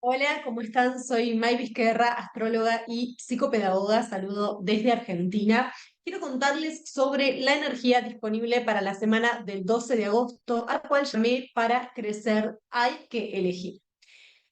Hola, ¿cómo están? Soy May Vizquerra, astróloga y psicopedagoga. Saludo desde Argentina. Quiero contarles sobre la energía disponible para la semana del 12 de agosto, a la cual llamé Para crecer hay que elegir.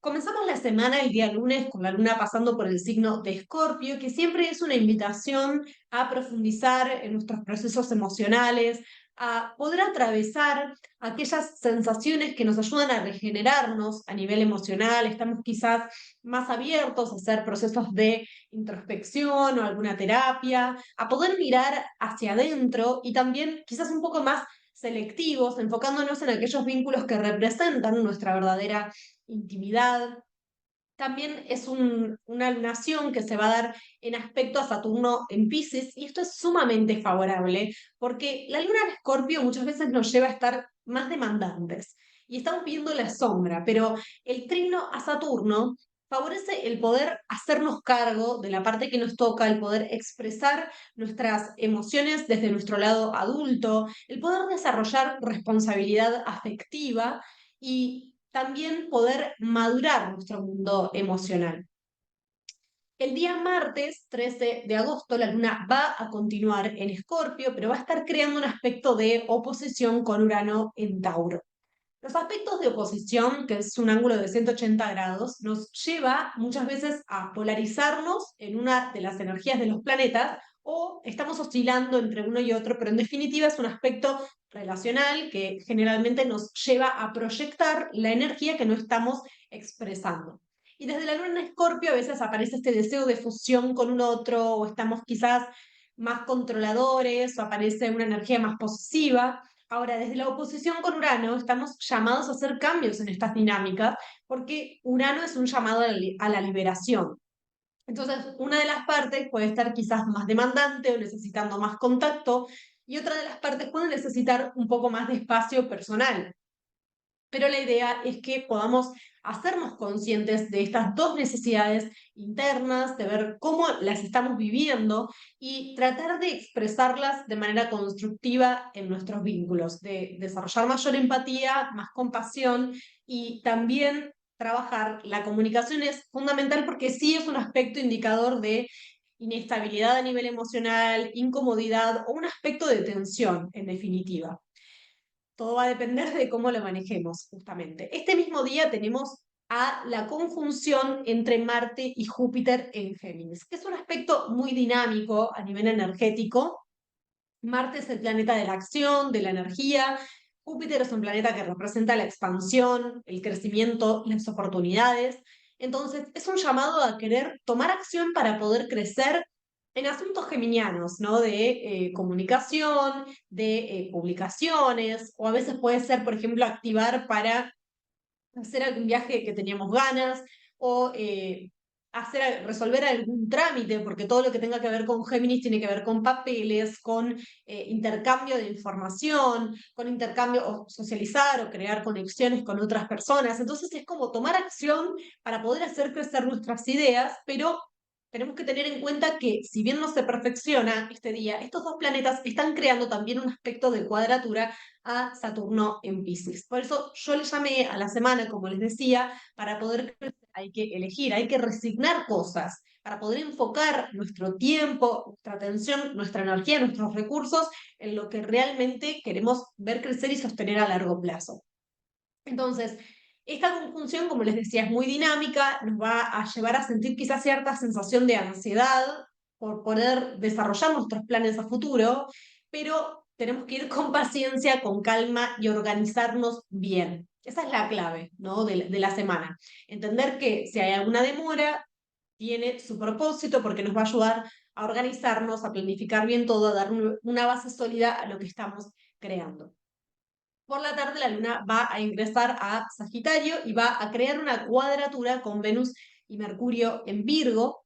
Comenzamos la semana el día lunes con la luna pasando por el signo de Escorpio, que siempre es una invitación a profundizar en nuestros procesos emocionales, a poder atravesar aquellas sensaciones que nos ayudan a regenerarnos a nivel emocional. Estamos quizás más abiertos a hacer procesos de introspección o alguna terapia, a poder mirar hacia adentro y también quizás un poco más selectivos, enfocándonos en aquellos vínculos que representan nuestra verdadera intimidad. También es una lunación que se va a dar en aspecto a Saturno en Piscis, y esto es sumamente favorable porque la luna en Escorpio muchas veces nos lleva a estar más demandantes y estamos pidiendo la sombra, pero el trino a Saturno favorece el poder hacernos cargo de la parte que nos toca, el poder expresar nuestras emociones desde nuestro lado adulto, el poder desarrollar responsabilidad afectiva y también poder madurar nuestro mundo emocional. El día martes 13 de agosto la luna va a continuar en Escorpio, pero va a estar creando un aspecto de oposición con Urano en Tauro. Los aspectos de oposición, que es un ángulo de 180 grados, nos lleva muchas veces a polarizarnos en una de las energías de los planetas o estamos oscilando entre uno y otro, pero en definitiva es un aspecto relacional que generalmente nos lleva a proyectar la energía que no estamos expresando. Y desde la luna en Escorpio a veces aparece este deseo de fusión con un otro o estamos quizás más controladores o aparece una energía más posesiva. Ahora, desde la oposición con Urano, estamos llamados a hacer cambios en estas dinámicas, porque Urano es un llamado a la liberación. Entonces, una de las partes puede estar quizás más demandante o necesitando más contacto, y otra de las partes puede necesitar un poco más de espacio personal. Pero la idea es que podamos hacernos conscientes de estas dos necesidades internas, de ver cómo las estamos viviendo y tratar de expresarlas de manera constructiva en nuestros vínculos, de desarrollar mayor empatía, más compasión y también trabajar. La comunicación es fundamental porque sí es un aspecto indicador de inestabilidad a nivel emocional, incomodidad o un aspecto de tensión, en definitiva. Todo va a depender de cómo lo manejemos, justamente. Este mismo día tenemos a la conjunción entre Marte y Júpiter en Géminis, que es un aspecto muy dinámico a nivel energético. Marte es el planeta de la acción, de la energía. Júpiter es un planeta que representa la expansión, el crecimiento, las oportunidades. Entonces, es un llamado a querer tomar acción para poder crecer en asuntos geminianos, ¿no? De comunicación, de publicaciones, o a veces puede ser, por ejemplo, activar para hacer algún viaje que teníamos ganas o resolver algún trámite, porque todo lo que tenga que ver con Géminis tiene que ver con papeles, con intercambio de información, con intercambio o socializar o crear conexiones con otras personas. Entonces es como tomar acción para poder hacer crecer nuestras ideas, pero tenemos que tener en cuenta que si bien no se perfecciona este día, estos dos planetas están creando también un aspecto de cuadratura a Saturno en Piscis. Por eso yo le llamé a la semana, como les decía, para poder crecer hay que elegir, hay que resignar cosas, para poder enfocar nuestro tiempo, nuestra atención, nuestra energía, nuestros recursos en lo que realmente queremos ver crecer y sostener a largo plazo. Entonces, esta conjunción, como les decía, es muy dinámica, nos va a llevar a sentir quizás cierta sensación de ansiedad por poder desarrollar nuestros planes a futuro, pero tenemos que ir con paciencia, con calma y organizarnos bien. Esa es la clave, ¿no? de la semana. Entender que si hay alguna demora, tiene su propósito porque nos va a ayudar a organizarnos, a planificar bien todo, a dar una base sólida a lo que estamos creando. Por la tarde la luna va a ingresar a Sagitario y va a crear una cuadratura con Venus y Mercurio en Virgo.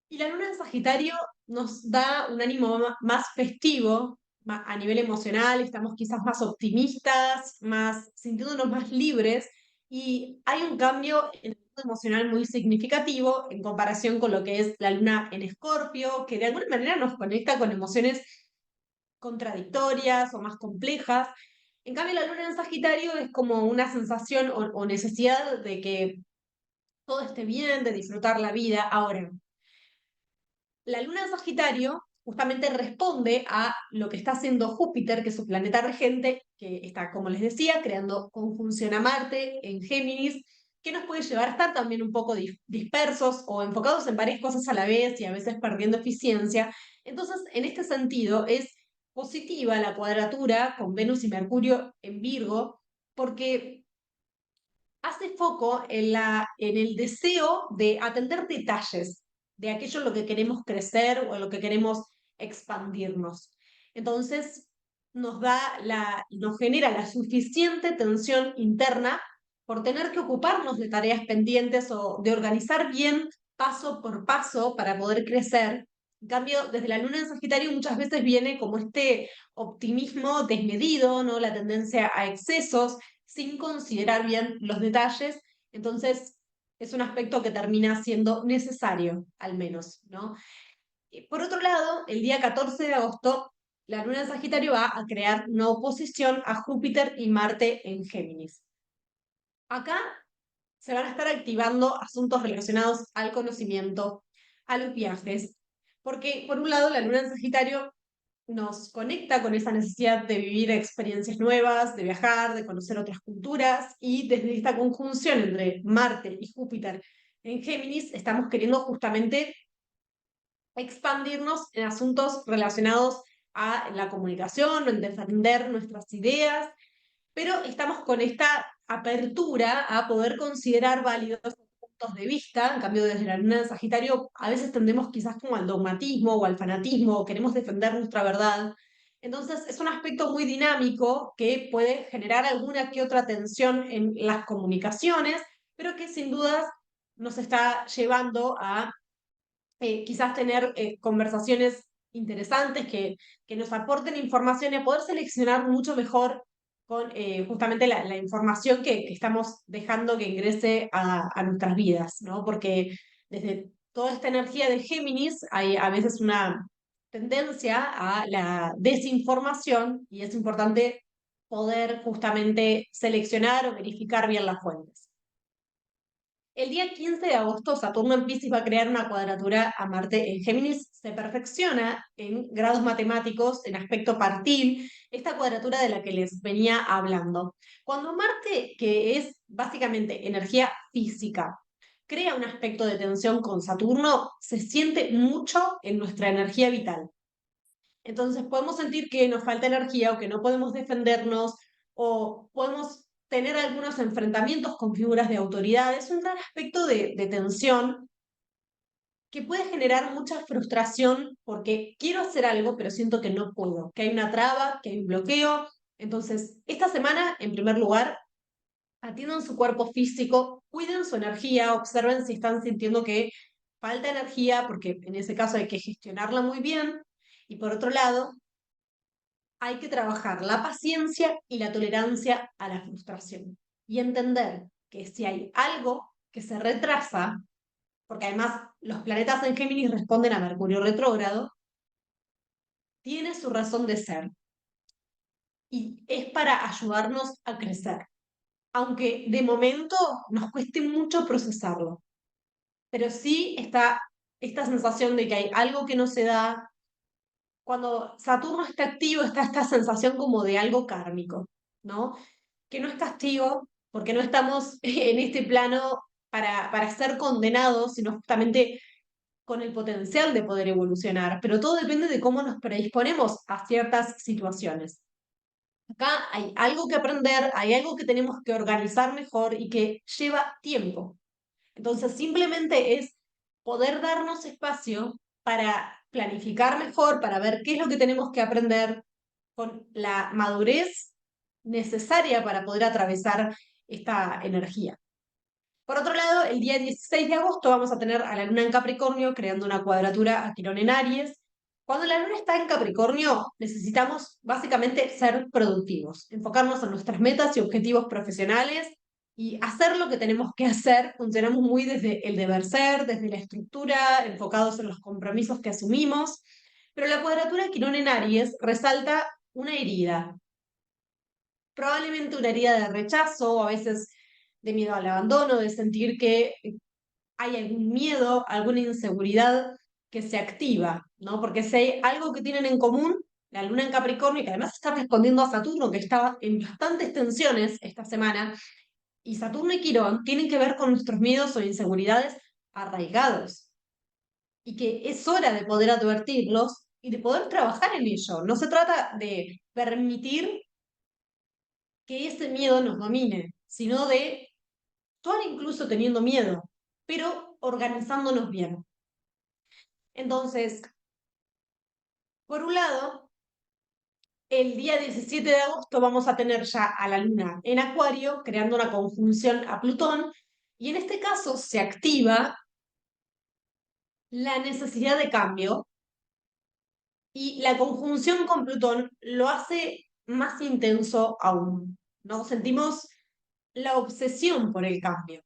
Y la luna en Sagitario nos da un ánimo más festivo a nivel emocional, estamos quizás más optimistas, más sintiéndonos más libres y hay un cambio en el mundo emocional muy significativo en comparación con lo que es la luna en Escorpio, que de alguna manera nos conecta con emociones contradictorias o más complejas. En cambio, la luna en Sagitario es como una sensación o necesidad de que todo esté bien, de disfrutar la vida. Ahora, la luna en Sagitario justamente responde a lo que está haciendo Júpiter, que es su planeta regente, que está, como les decía, creando conjunción a Marte en Géminis, que nos puede llevar a estar también un poco dispersos o enfocados en varias cosas a la vez y a veces perdiendo eficiencia. Entonces, en este sentido, es positiva la cuadratura con Venus y Mercurio en Virgo, porque hace foco en el deseo de atender detalles de aquello en lo que queremos crecer o en lo que queremos expandirnos. Entonces, nos genera la suficiente tensión interna por tener que ocuparnos de tareas pendientes o de organizar bien paso por paso para poder crecer. En cambio, desde la luna en Sagitario muchas veces viene como este optimismo desmedido, ¿no? La tendencia a excesos sin considerar bien los detalles. Entonces, es un aspecto que termina siendo necesario, al menos, ¿no? Por otro lado, el día 14 de agosto, la luna en Sagitario va a crear una oposición a Júpiter y Marte en Géminis. Acá se van a estar activando asuntos relacionados al conocimiento, a los viajes, porque por un lado la luna en Sagitario nos conecta con esa necesidad de vivir experiencias nuevas, de viajar, de conocer otras culturas, y desde esta conjunción entre Marte y Júpiter en Géminis estamos queriendo justamente expandirnos en asuntos relacionados a la comunicación, en defender nuestras ideas, pero estamos con esta apertura a poder considerar válidos puntos de vista. En cambio, desde la luna de Sagitario a veces tendemos quizás como al dogmatismo o al fanatismo, o queremos defender nuestra verdad. Entonces es un aspecto muy dinámico que puede generar alguna que otra tensión en las comunicaciones, pero que sin dudas nos está llevando a quizás tener conversaciones interesantes que nos aporten información y a poder seleccionar mucho mejor con justamente la información que estamos dejando que ingrese a nuestras vidas, ¿no? Porque desde toda esta energía de Géminis hay a veces una tendencia a la desinformación y es importante poder justamente seleccionar o verificar bien las fuentes. El día 15 de agosto, Saturno en Piscis va a crear una cuadratura a Marte en Géminis. Se perfecciona en grados matemáticos, en aspecto partil, esta cuadratura de la que les venía hablando. Cuando Marte, que es básicamente energía física, crea un aspecto de tensión con Saturno, se siente mucho en nuestra energía vital. Entonces podemos sentir que nos falta energía o que no podemos defendernos o podemos tener algunos enfrentamientos con figuras de autoridad. Es un gran aspecto de tensión que puede generar mucha frustración porque quiero hacer algo, pero siento que no puedo, que hay una traba, que hay un bloqueo. Entonces, esta semana, en primer lugar, atiendan su cuerpo físico, cuiden su energía, observen si están sintiendo que falta energía, porque en ese caso hay que gestionarla muy bien. Y por otro lado, hay que trabajar la paciencia y la tolerancia a la frustración y entender que si hay algo que se retrasa, porque además los planetas en Géminis responden a Mercurio retrógrado, tiene su razón de ser y es para ayudarnos a crecer, aunque de momento nos cueste mucho procesarlo, pero sí está esta sensación de que hay algo que no se da. Cuando Saturno está activo, está esta sensación como de algo kármico, ¿no? Que no es castigo, porque no estamos en este plano para ser condenados, sino justamente con el potencial de poder evolucionar. Pero todo depende de cómo nos predisponemos a ciertas situaciones. Acá hay algo que aprender, hay algo que tenemos que organizar mejor y que lleva tiempo. Entonces, simplemente es poder darnos espacio para planificar mejor, para ver qué es lo que tenemos que aprender con la madurez necesaria para poder atravesar esta energía. Por otro lado, el día 16 de agosto vamos a tener a la luna en Capricornio creando una cuadratura a Quirón en Aries. Cuando la luna está en Capricornio, necesitamos básicamente ser productivos, enfocarnos en nuestras metas y objetivos profesionales y hacer lo que tenemos que hacer. Funcionamos muy desde el deber ser, desde la estructura, enfocados en los compromisos que asumimos. Pero la cuadratura de Quirón en Aries resalta una herida, probablemente una herida de rechazo, o a veces de miedo al abandono, de sentir que hay algún miedo, alguna inseguridad que se activa, ¿no? Porque si hay algo que tienen en común, la luna en Capricornio, que además está respondiendo a Saturno, que está en bastantes tensiones esta semana, y Saturno y Quirón tienen que ver con nuestros miedos o inseguridades arraigados, y que es hora de poder advertirlos y de poder trabajar en ello. No se trata de permitir que ese miedo nos domine, sino de actuar incluso teniendo miedo, pero organizándonos bien. Entonces, por un lado, el día 17 de agosto vamos a tener ya a la luna en Acuario, creando una conjunción a Plutón, y en este caso se activa la necesidad de cambio, y la conjunción con Plutón lo hace más intenso aún, ¿no? Sentimos la obsesión por el cambio.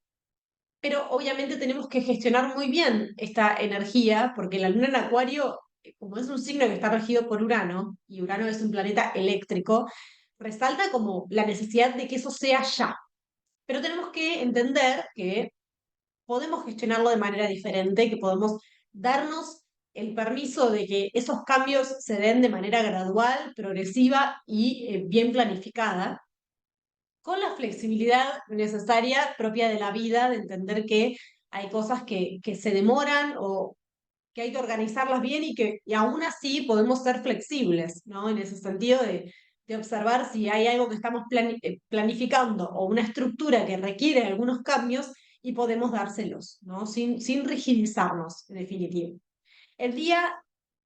Pero obviamente tenemos que gestionar muy bien esta energía, porque la luna en Acuario, como es un signo que está regido por Urano, y Urano es un planeta eléctrico, resalta como la necesidad de que eso sea ya. Pero tenemos que entender que podemos gestionarlo de manera diferente, que podemos darnos el permiso de que esos cambios se den de manera gradual, progresiva y bien planificada, con la flexibilidad necesaria propia de la vida, de entender que hay cosas que se demoran o que hay que organizarlas bien y aún así podemos ser flexibles, ¿no? En ese sentido de observar si hay algo que estamos planificando o una estructura que requiere algunos cambios y podemos dárselos, ¿no? Sin rigidizarnos, en definitiva. El día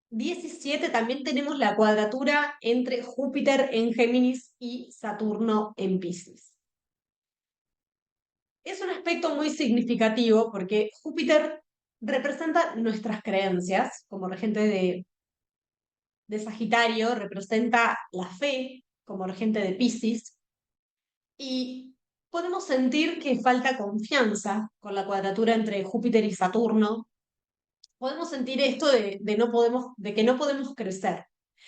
17 también tenemos la cuadratura entre Júpiter en Géminis y Saturno en Piscis. Es un aspecto muy significativo porque Júpiter representa nuestras creencias como regente de Sagitario, representa la fe como regente de Piscis, y podemos sentir que falta confianza con la cuadratura entre Júpiter y Saturno. Podemos sentir esto de que no podemos crecer,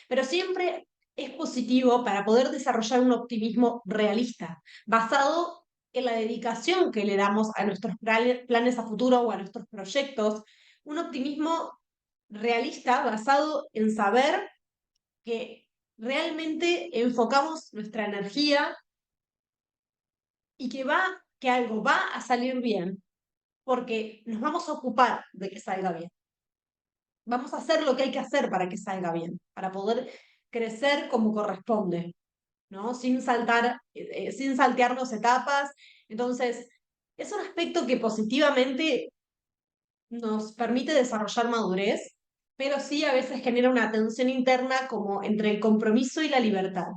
pero siempre es positivo para poder desarrollar un optimismo realista, basado en la dedicación que le damos a nuestros planes a futuro o a nuestros proyectos, un optimismo realista basado en saber que realmente enfocamos nuestra energía y que algo va a salir bien, porque nos vamos a ocupar de que salga bien. Vamos a hacer lo que hay que hacer para que salga bien, para poder crecer como corresponde, ¿no? Sin saltearnos etapas. Entonces, es un aspecto que positivamente nos permite desarrollar madurez, pero sí a veces genera una tensión interna como entre el compromiso y la libertad.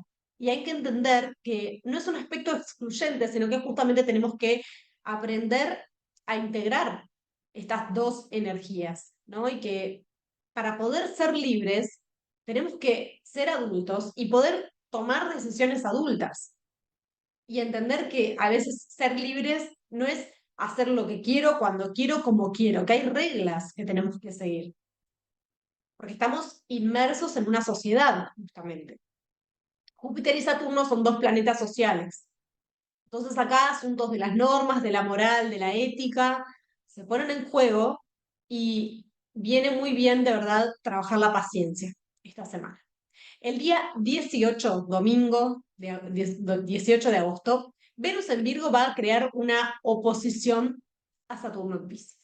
Y hay que entender que no es un aspecto excluyente, sino que justamente tenemos que aprender a integrar estas dos energías, ¿no? Y que para poder ser libres tenemos que ser adultos y poder tomar decisiones adultas y entender que a veces ser libres no es hacer lo que quiero, cuando quiero, como quiero, que hay reglas que tenemos que seguir, porque estamos inmersos en una sociedad, justamente. Júpiter y Saturno son dos planetas sociales. Entonces acá asuntos de las normas, de la moral, de la ética, se ponen en juego y viene muy bien de verdad trabajar la paciencia esta semana. El día 18, domingo, 18 de agosto, Venus en Virgo va a crear una oposición a Saturno en Piscis.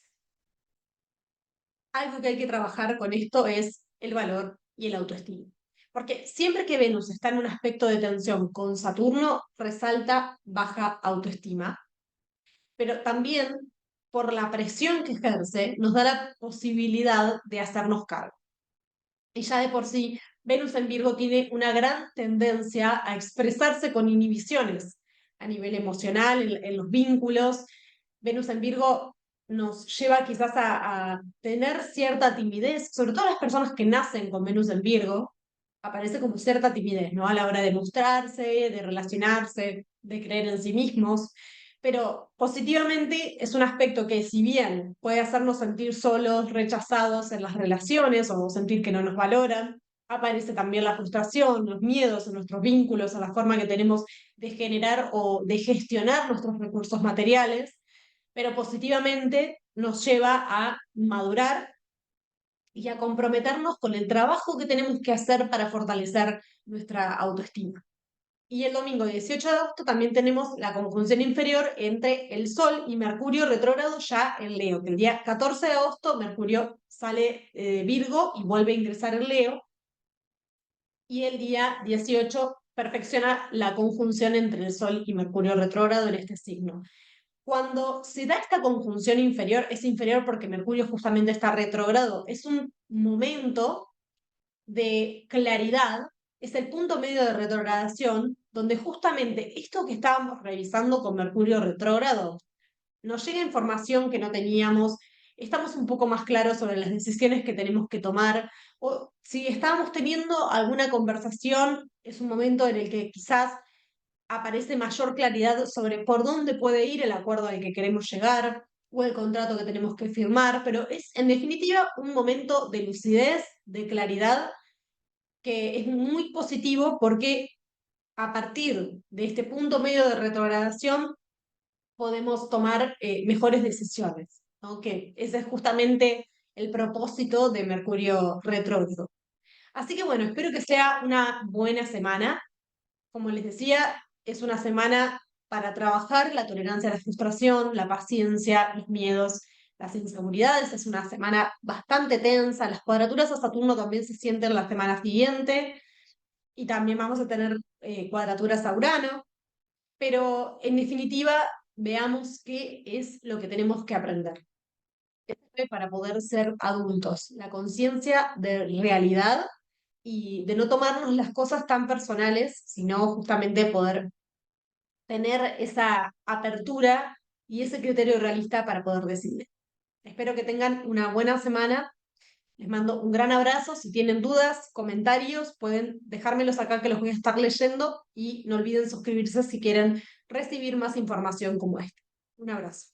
Algo que hay que trabajar con esto es el valor y el autoestima. Porque siempre que Venus está en un aspecto de tensión con Saturno, resalta baja autoestima, pero también por la presión que ejerce, nos da la posibilidad de hacernos cargo. Y ya de por sí, Venus en Virgo tiene una gran tendencia a expresarse con inhibiciones a nivel emocional, en los vínculos. Venus en Virgo nos lleva quizás a tener cierta timidez, sobre todo las personas que nacen con Venus en Virgo, aparece como cierta timidez, ¿no? A la hora de mostrarse, de relacionarse, de creer en sí mismos. Pero positivamente es un aspecto que, si bien puede hacernos sentir solos, rechazados en las relaciones o sentir que no nos valoran, aparece también la frustración, los miedos en nuestros vínculos, a la forma que tenemos de generar o de gestionar nuestros recursos materiales. pero positivamente nos lleva a madurar y a comprometernos con el trabajo que tenemos que hacer para fortalecer nuestra autoestima. Y el domingo 18 de agosto también tenemos la conjunción inferior entre el Sol y Mercurio retrógrado ya en Leo, que el día 14 de agosto Mercurio sale de Virgo y vuelve a ingresar en Leo, y el día 18 perfecciona la conjunción entre el Sol y Mercurio retrógrado en este signo. Cuando se da esta conjunción inferior, es inferior porque Mercurio justamente está retrógrado, es un momento de claridad, es el punto medio de retrogradación, donde justamente esto que estábamos revisando con Mercurio retrógrado, nos llega información que no teníamos, estamos un poco más claros sobre las decisiones que tenemos que tomar, o si estábamos teniendo alguna conversación, es un momento en el que quizás aparece mayor claridad sobre por dónde puede ir el acuerdo al que queremos llegar o el contrato que tenemos que firmar, pero es en definitiva un momento de lucidez, de claridad, que es muy positivo porque a partir de este punto medio de retrogradación podemos tomar mejores decisiones, ¿no? Que ese es justamente el propósito de Mercurio retrógrado. Así que bueno, espero que sea una buena semana. Como les decía, es una semana para trabajar la tolerancia a la frustración, la paciencia, los miedos, las inseguridades. Es una semana bastante tensa. Las cuadraturas a Saturno también se sienten la semana siguiente y también vamos a tener cuadraturas a Urano, pero en definitiva, veamos qué es lo que tenemos que aprender para poder ser adultos, la conciencia de realidad y de no tomarnos las cosas tan personales, sino justamente poder tener esa apertura y ese criterio realista para poder decidir. Espero que tengan una buena semana. Les mando un gran abrazo. Si tienen dudas, comentarios, pueden dejármelos acá que los voy a estar leyendo y no olviden suscribirse si quieren recibir más información como esta. Un abrazo.